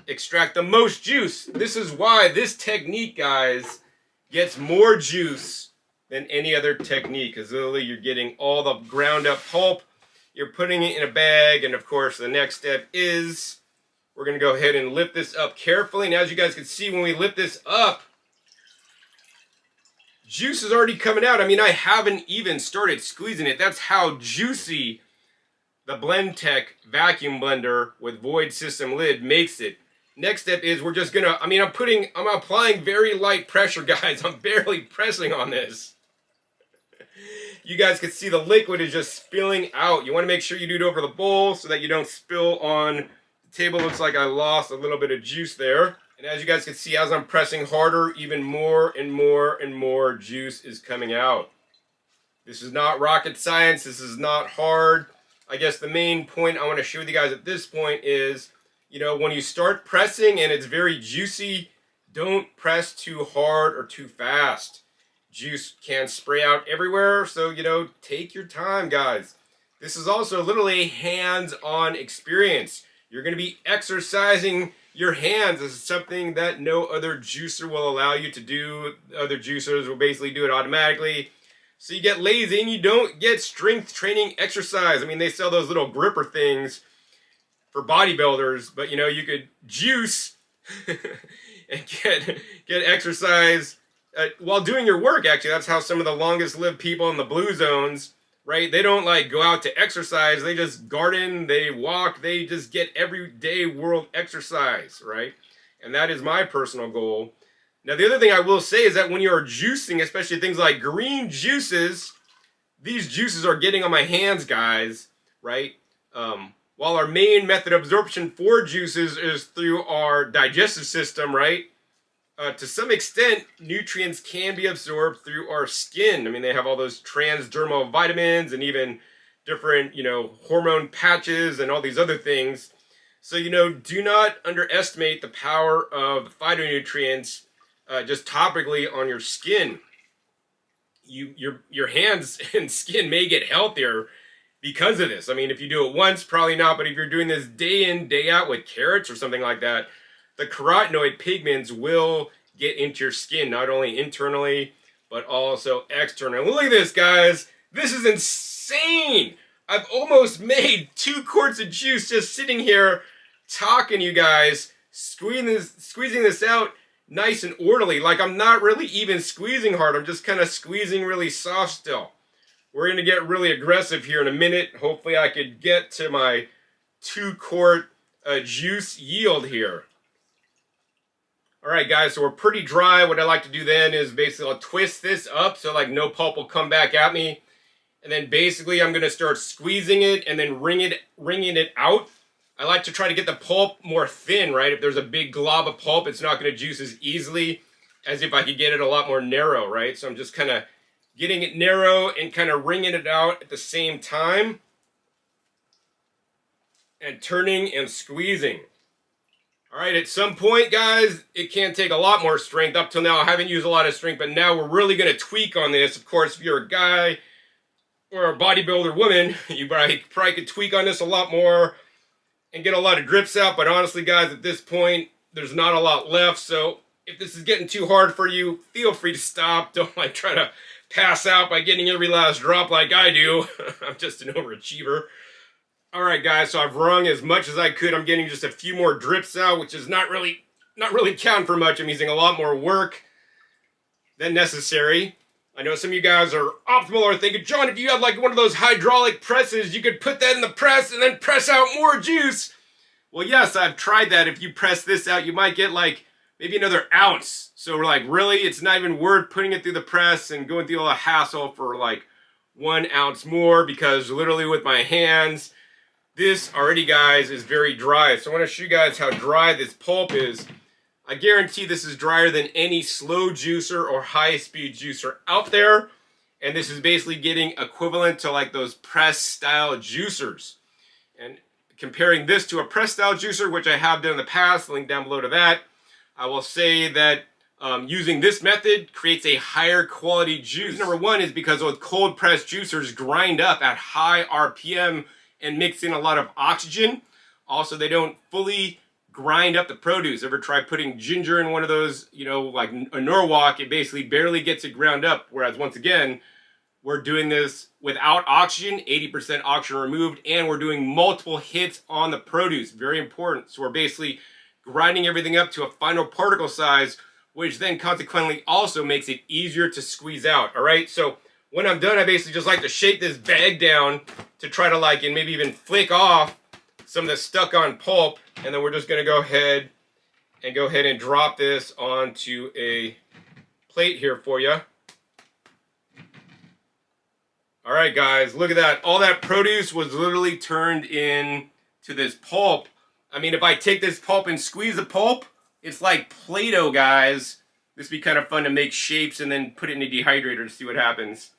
extract the most juice. This is why this technique, guys, gets more juice than any other technique, because literally you're getting all the ground up pulp. You're putting it in a bag, and of course the next step is we're going to go ahead and lift this up carefully. And as you guys can see, when we lift this up, juice is already coming out. I mean, I haven't even started squeezing it. That's how juicy the Blendtec vacuum blender with Void System lid makes it. Next step is we're just going to, I'm applying very light pressure, guys. I'm barely pressing on this. You guys can see the liquid is just spilling out. You want to make sure you do it over the bowl so that you don't spill on the table. Looks like I lost a little bit of juice there. And as you guys can see, as I'm pressing harder, even more and more and more juice is coming out. This is not rocket science. This is not hard. I guess the main point I want to show you guys at this point is, you know, when you start pressing and it's very juicy, don't press too hard or too fast. Juice can spray out everywhere, so, you know, take your time, guys. This is also literally a hands-on experience. You're going to be exercising your hands. This is something that no other juicer will allow you to do. Other juicers will basically do it automatically. So you get lazy and you don't get strength training exercise. I mean, they sell those little gripper things for bodybuilders, but, you know, you could juice and get exercise while doing your work. Actually, that's how some of the longest lived people in the blue zones, right? They don't like go out to exercise. They just garden, they walk, they just get everyday world exercise, right? And that is my personal goal. Now, the other thing I will say is that when you're juicing, especially things like green juices, these juices are getting on my hands, guys, right? While our main method of absorption for juices is through our digestive system, right? To some extent, nutrients can be absorbed through our skin. I mean, they have all those transdermal vitamins and even different, hormone patches and all these other things. So, do not underestimate the power of phytonutrients just topically on your skin. Your hands and skin may get healthier because of this. I mean, if you do it once, probably not, but if you're doing this day in, day out with carrots or something like that, the carotenoid pigments will get into your skin, not only internally, but also externally. Look at this, guys. This is insane. I've almost made 2 quarts of juice just sitting here talking to you guys, squeezing this out nice and orderly. Like, I'm not really even squeezing hard. I'm just kind of squeezing really soft still. We're going to get really aggressive here in a minute. Hopefully I could get to my 2 quart juice yield here. Alright guys, so we're pretty dry. What I like to do then is basically I'll twist this up so like no pulp will come back at me. And then basically I'm going to start squeezing it and then wringing it out. I like to try to get the pulp more thin, right? If there's a big glob of pulp, it's not going to juice as easily as if I could get it a lot more narrow, right? So I'm just kind of getting it narrow and kind of wringing it out at the same time. And turning and squeezing. Alright, at some point, guys, it can take a lot more strength. Up till now, I haven't used a lot of strength, but now we're really going to tweak on this. Of course, if you're a guy or a bodybuilder woman, you probably could tweak on this a lot more and get a lot of drips out. But honestly, guys, at this point, there's not a lot left. So if this is getting too hard for you, feel free to stop. Don't like try to pass out by getting every last drop like I do. I'm just an overachiever. Alright guys, so I've wrung as much as I could. I'm getting just a few more drips out, which is not really counting for much. I'm using a lot more work than necessary. I know some of you guys are optimal or thinking, John, if you had like one of those hydraulic presses, you could put that in the press and then press out more juice. Well, yes, I've tried that. If you press this out, you might get like maybe another ounce. So we're like, really? It's not even worth putting it through the press and going through all the hassle for like 1 ounce more, because literally with my hands, this already, guys, is very dry. So I want to show you guys how dry this pulp is. I guarantee this is drier than any slow juicer or high-speed juicer out there. And this is basically getting equivalent to like those press-style juicers. And comparing this to a press-style juicer, which I have done in the past, link down below to that, I will say that using this method creates a higher quality juice. Number one is because those cold press juicers grind up at high RPM and mix in a lot of oxygen. Also, they don't fully grind up the produce. Ever try putting ginger in one of those, like a Norwalk, it basically barely gets it ground up. Whereas once again, we're doing this without oxygen, 80% oxygen removed, and we're doing multiple hits on the produce. Very important. So we're basically grinding everything up to a final particle size, which then consequently also makes it easier to squeeze out. All right, so when I'm done, I basically just like to shake this bag down to try to and maybe even flick off some of the stuck on pulp. And then we're just gonna go ahead and drop this onto a plate here for you. All right, guys, look at that. All that produce was literally turned into this pulp. I mean, if I take this pulp and squeeze the pulp, it's like Play-Doh, guys. This would be kind of fun to make shapes and then put it in a dehydrator to see what happens.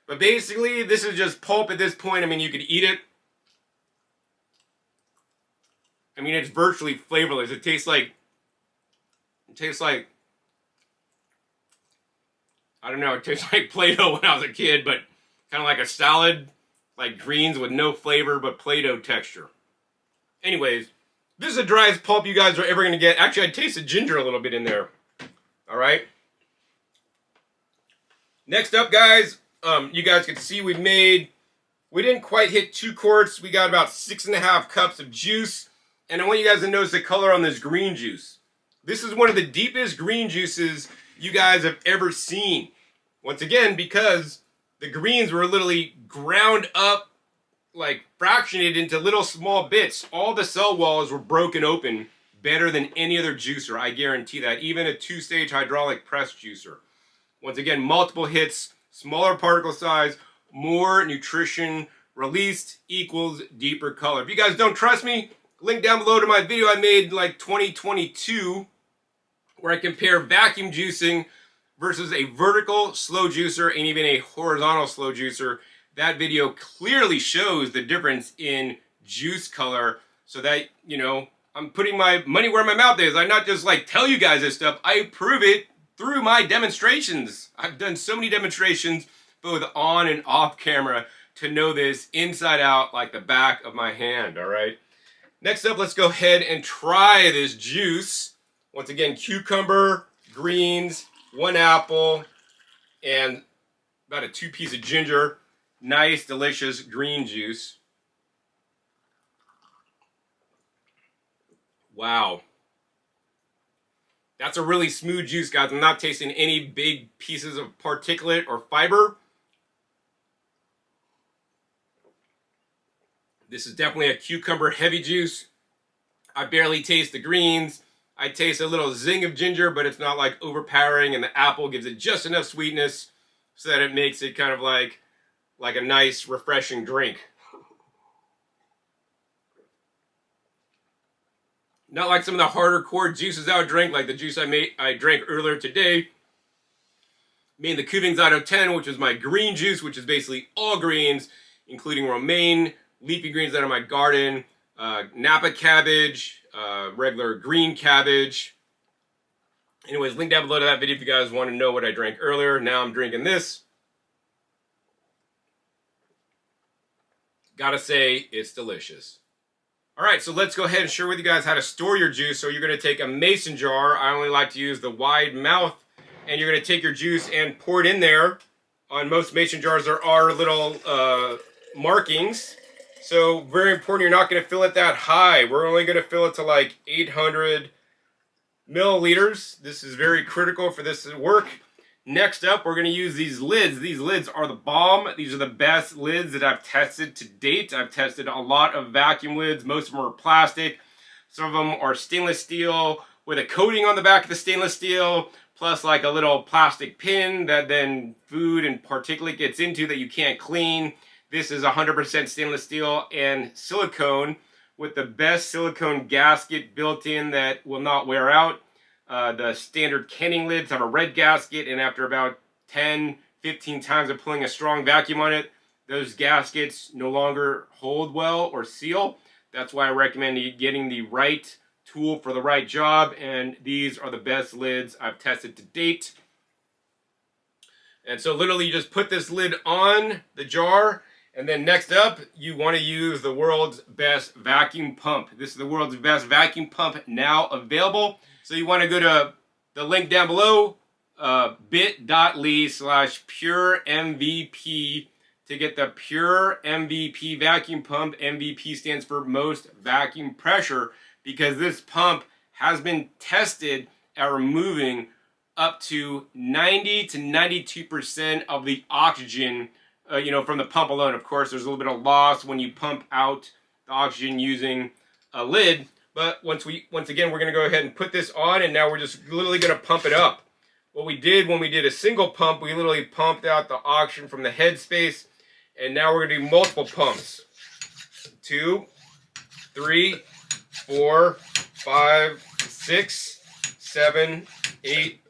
But basically, this is just pulp at this point. I mean, you could eat it. I mean, it's virtually flavorless. It tastes like, I don't know, it tastes like Play-Doh when I was a kid, but kind of like a salad, like greens with no flavor, but Play-Doh texture. Anyways, this is the driest pulp you guys are ever going to get. Actually, I tasted ginger a little bit in there. All right. Next up, guys, you guys can see we didn't quite hit 2 quarts. We got about 6.5 cups of juice. And I want you guys to notice the color on this green juice. This is one of the deepest green juices you guys have ever seen. Once again, because the greens were literally ground up, like fractionated into little small bits. All the cell walls were broken open better than any other juicer. I guarantee that. Even a 2-stage hydraulic press juicer. Once again, multiple hits, smaller particle size, more nutrition released equals deeper color. If you guys don't trust me, link down below to my video I made like 2022 where I compare vacuum juicing versus a vertical slow juicer and even a horizontal slow juicer. that video clearly shows the difference in juice color, so that, you know, I'm putting my money where my mouth is. I not just like tell you guys this stuff, I prove it through my demonstrations. I've done so many demonstrations, both on and off camera, to know this inside out like the back of my hand, all right? Next up, let's go ahead and try this juice. Once again, cucumber, greens, 1 apple, and about a 2 piece of ginger. Nice, delicious green juice. Wow. That's a really smooth juice, guys. I'm not tasting any big pieces of particulate or fiber. This is definitely a cucumber heavy juice. I barely taste the greens. I taste a little zing of ginger, but it's not like overpowering, and the apple gives it just enough sweetness so that it makes it kind of like a nice, refreshing drink. Not like some of the harder core juices I would drink, like the juice I drank earlier today. Made the Cuvings Auto 10, which is my green juice, which is basically all greens, including romaine, leafy greens out of my garden, Napa cabbage, regular green cabbage. Anyways, link down below to that video if you guys want to know what I drank earlier. Now I'm drinking this. Gotta say, it's delicious. All right, so let's go ahead and share with you guys how to store your juice. So you're going to take a mason jar. I only like to use the wide mouth. And you're going to take your juice and pour it in there. On most mason jars, there are little markings. So very important, you're not going to fill it that high. We're only going to fill it to like 800 milliliters. This is very critical for this to work. Next up, we're going to use these lids. These lids are the bomb. These are the best lids that I've tested to date. I've tested a lot of vacuum lids. Most of them are plastic. Some of them are stainless steel with a coating on the back of the stainless steel, plus like a little plastic pin that then food and particulate gets into that you can't clean. This is 100% stainless steel and silicone with the best silicone gasket built in that will not wear out. The standard canning lids have a red gasket, and after about 10, 15 times of pulling a strong vacuum on it, those gaskets no longer hold well or seal. That's why I recommend you getting the right tool for the right job, and these are the best lids I've tested to date. And so literally you just put this lid on the jar, and then next up you want to use the world's best vacuum pump. This is the world's best vacuum pump now available. So you want to go to the link down below, bit.ly/puremvp to get the Pure MVP vacuum pump. MVP stands for most vacuum pressure, because this pump has been tested at removing up to 90 to 92% of the oxygen, from the pump alone. Of course, there's a little bit of loss when you pump out the oxygen using a lid. But once again, we're going to go ahead and put this on, and now we're just literally going to pump it up. What we did when we did a single pump, we literally pumped out the oxygen from the head space, and now we're going to do multiple pumps. 2, 3, 4, 5, 6, 7, 8,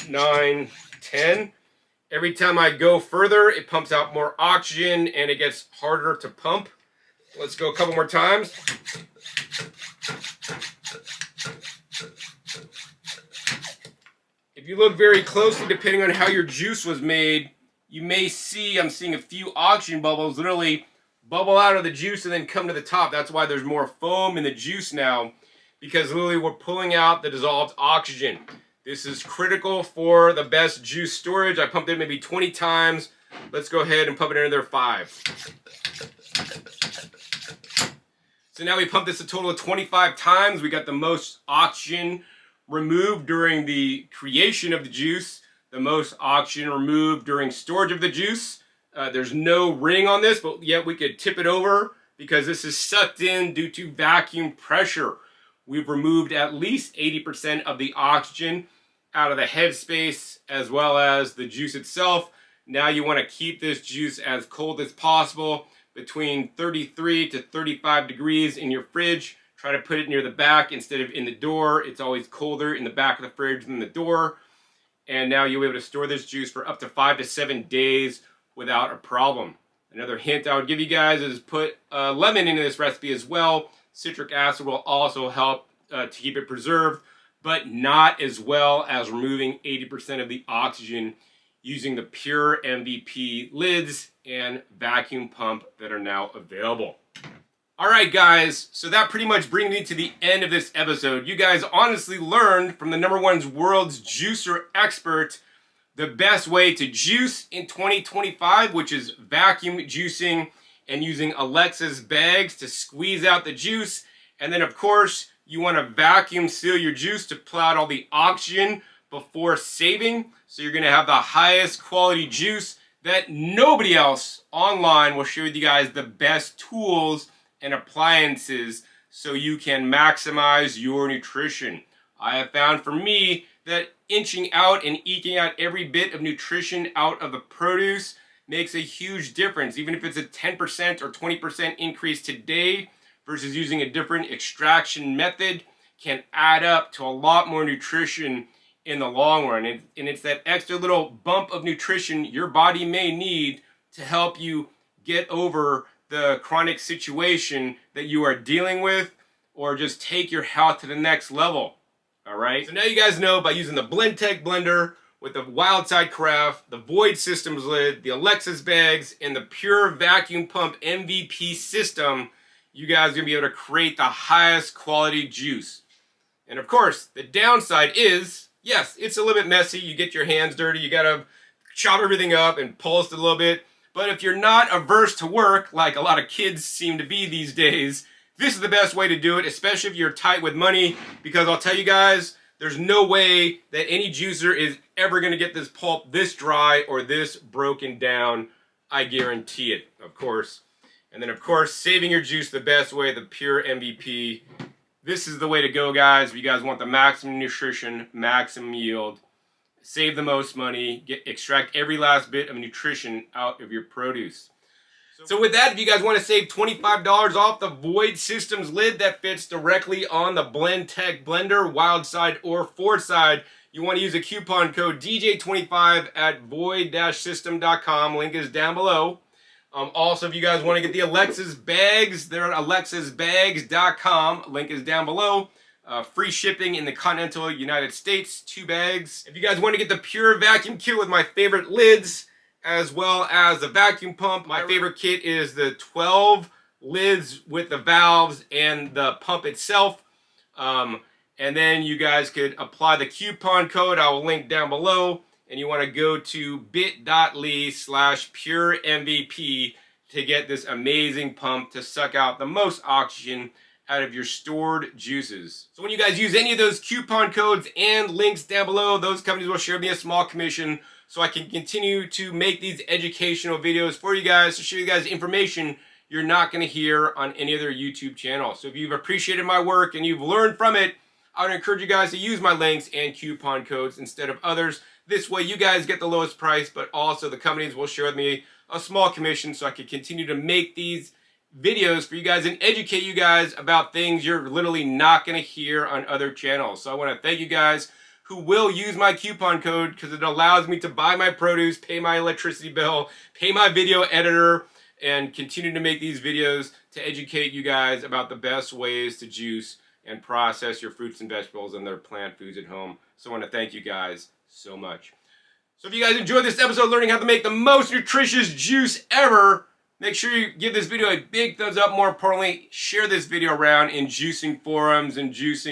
9, 10. Every time I go further, it pumps out more oxygen, and it gets harder to pump. Let's go a couple more times. If you look very closely, depending on how your juice was made, you may see, I'm seeing a few oxygen bubbles literally bubble out of the juice and then come to the top. That's why there's more foam in the juice now, because literally we're pulling out the dissolved oxygen. This is critical for the best juice storage. I pumped it maybe 20 times. Let's go ahead and pump it another 5. So now we pumped this a total of 25 times. We got the most oxygen removed during the creation of the juice, the most oxygen removed during storage of the juice. There's no ring on this, but yet we could tip it over because this is sucked in due to vacuum pressure. We've removed at least 80% of the oxygen out of the head space as well as the juice itself. Now you want to keep this juice as cold as possible, between 33 to 35 degrees in your fridge. Try to put it near the back instead of in the door. It's always colder in the back of the fridge than the door. And now you'll be able to store this juice for up to 5 to 7 days without a problem. Another hint I would give you guys is put lemon into this recipe as well. Citric acid will also help to keep it preserved, but not as well as removing 80% of the oxygen using the pure MVP lids and vacuum pump that are now available. Alright guys, so that pretty much brings me to the end of this episode. You guys honestly learned from the #1 world's juicer expert the best way to juice in 2025, which is vacuum juicing and using Alexa's bags to squeeze out the juice. And then of course, you want to vacuum seal your juice to pull out all the oxygen before saving. So you're going to have the highest quality juice that nobody else online will share with you guys the best tools and appliances so you can maximize your nutrition. I have found for me that inching out and eking out every bit of nutrition out of the produce makes a huge difference. Even if it's a 10% or 20% increase today versus using a different extraction method, can add up to a lot more nutrition in the long run. And it's that extra little bump of nutrition your body may need to help you get over the chronic situation that you are dealing with, or just take your health to the next level. Alright, so now you guys know, by using the Blendtec blender with the Wild Side Carafe, the Void Systems lid, the Alexa's bags, and the pure vacuum pump MVP system, you guys are going to be able to create the highest quality juice. And of course, the downside is, yes, it's a little bit messy. You get your hands dirty. You got to chop everything up and pulse it a little bit. But if you're not averse to work, like a lot of kids seem to be these days, this is the best way to do it, especially if you're tight with money, because I'll tell you guys, there's no way that any juicer is ever going to get this pulp this dry or this broken down. I guarantee it, of course. And then, of course, saving your juice the best way, the pure MVP. This is the way to go, guys. If you guys want the maximum nutrition, maximum yield, save the most money, extract every last bit of nutrition out of your produce. So with that, if you guys want to save $25 off the Void Systems lid that fits directly on the Blendtec blender, Wild Side or Four Side, you want to use a coupon code DJ25 at void-system.com. Link is down below. Also, if you guys want to get the Alexa's bags, they're at alexasbags.com. Link is down below. Free shipping in the continental United States, 2 bags. If you guys want to get the pure vacuum kit with my favorite lids, as well as the vacuum pump, my favorite kit is the 12 lids with the valves and the pump itself. And then you guys could apply the coupon code. I will link down below. And you want to go to bit.ly/puremvp to get this amazing pump to suck out the most oxygen out of your stored juices. So when you guys use any of those coupon codes and links down below, those companies will share me a small commission so I can continue to make these educational videos for you guys to show you guys information you're not going to hear on any other YouTube channel. So if you've appreciated my work and you've learned from it, I would encourage you guys to use my links and coupon codes instead of others. This way you guys get the lowest price, but also the companies will share with me a small commission so I can continue to make these videos for you guys and educate you guys about things you're literally not going to hear on other channels. So I want to thank you guys who will use my coupon code, because it allows me to buy my produce, pay my electricity bill, pay my video editor, and continue to make these videos to educate you guys about the best ways to juice and process your fruits and vegetables and their plant foods at home. So I want to thank you guys so much. So if you guys enjoyed this episode learning how to make the most nutritious juice ever, make sure you give this video a big thumbs up. More importantly, share this video around in juicing forums and juice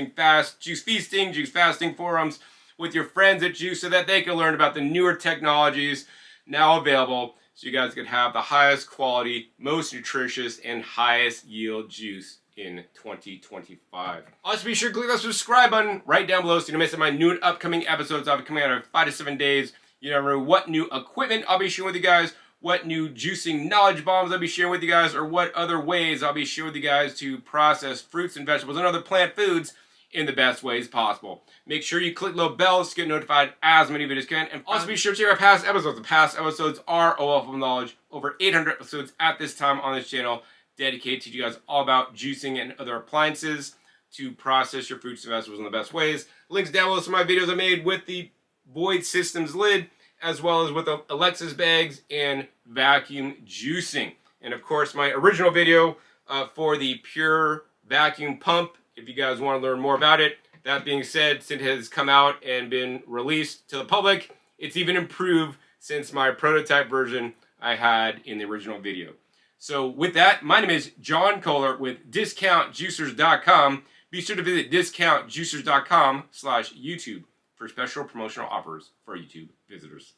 feasting, juice fasting forums with your friends at Juice so that they can learn about the newer technologies now available so you guys can have the highest quality, most nutritious, and highest yield juice in 2025. Also, be sure to click that subscribe button right down below so you don't miss my new and upcoming episodes. I'll be coming out in 5 to 7 days. You never know what new equipment I'll be sharing with you guys, what new juicing knowledge bombs I'll be sharing with you guys, or what other ways I'll be sharing with you guys to process fruits and vegetables and other plant foods in the best ways possible. Make sure you click the little bell to get notified as many videos can. And also be sure to check our past episodes. The past episodes are all full of knowledge. Over 800 episodes at this time on this channel dedicated to you guys all about juicing and other appliances to process your fruits and vegetables in the best ways. Links down below some of my videos I made with the Void Systems lid, as well as with Alexa's bags and vacuum juicing. And of course, my original video for the pure vacuum pump, if you guys want to learn more about it. That being said, since it has come out and been released to the public, it's even improved since my prototype version I had in the original video. So with that, my name is John Kohler with DiscountJuicers.com. Be sure to visit DiscountJuicers.com/YouTube for special promotional offers for YouTube visitors.